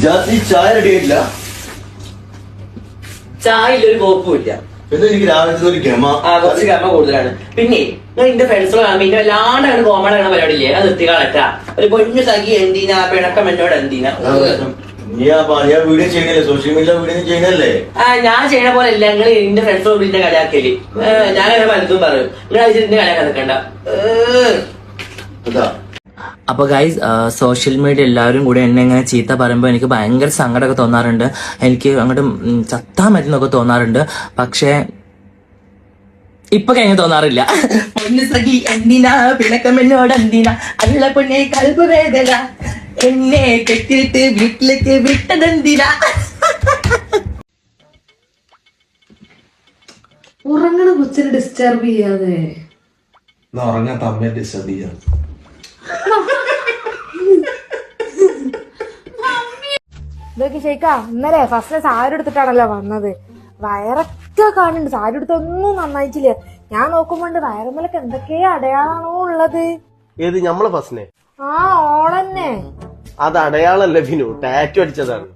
ചായ റെഡി ആയിട്ടില്ല. ചായ ഒരു കോപ്പുമില്ല. എനിക്ക് രാവിലത്തെ ഒരു കുറച്ച് ഗമ കൂടുതലാണ്. പിന്നെ ഞാൻ എന്റെ ഫ്രണ്ട്സുകൾ പിന്നെ വല്ലാണ്ടാണ് കോമൺ ആണ് പരിപാടിയില്ലേ, അത് നിർത്തി കളട്ടാ. ഒരു പൊന്നു സഖി എന്തിനാ, പിണക്കം എന്നോട് എന്തിനാ. വീഡിയോ ചെയ്യണല്ലേ, സോഷ്യൽ മീഡിയ വീഡിയോ ചെയ്യണല്ലേ. ഞാൻ ചെയ്യണ പോലെ അല്ല നിങ്ങൾ എന്റെ ഫ്രണ്ട്സോട് ഇതിന്റെ കളിയാക്കല്. ഞാൻ അങ്ങനെ പലതും പറയും, നിങ്ങൾ അതിന്റെ കളിയാക്കാൻ നിൽക്കണ്ട. അപ്പൊ ഗൈസ്, സോഷ്യൽ മീഡിയ എല്ലാവരും കൂടെ എന്നെ ഇങ്ങനെ ചീത്ത പറയുമ്പോൾ എനിക്ക് ഭയങ്കര സങ്കടമൊക്കെ തോന്നാറുണ്ട്. എനിക്ക് അങ്ങോട്ട് ചത്താ മരുന്നൊക്കെ തോന്നാറുണ്ട്. പക്ഷെ ഇപ്പൊ കഴിഞ്ഞ തോന്നാറില്ല. പൊന്നു സഖി എന്തിനാ, പിണക്കം എന്നോട് എന്തിനാ, അല്ല പൊന്നെ കൽബ് വേദന, എന്നെ കെട്ടിയിട്ട് വീട്ടിലേക്ക് വിട്ടതെന്തിനാ. ഉറങ്ങണ കൊച്ചിനെ ഡിസ്റ്റർബ് ചെയ്യാതെ. ഉറങ്ങാൻ തമ്മയെ ഡിസ്റ്റർബ് ചെയ്യാം. ഇതൊക്കെ ശരിക്കാ ഇന്നലെ ഫസ്റ്റ് സാരി എടുത്തിട്ടാണല്ലോ വന്നത്. വയറൊക്കെ കാണുന്നുണ്ട്, സാരി എടുത്തൊന്നും നന്നായിട്ടില്ല. ഞാൻ നോക്കുമ്പോണ്ട് വയറുമ്മലൊക്കെ എന്തൊക്കെയോ അടയാളാണോ ഉള്ളത്. ഏത് ഞമ്മളെ ഫസ്റ്റിനെ? ആ ഓളന്നെ. അത് അടയാളല്ലേ ബിനു, ടാറ്റു അടിച്ചതാണ്.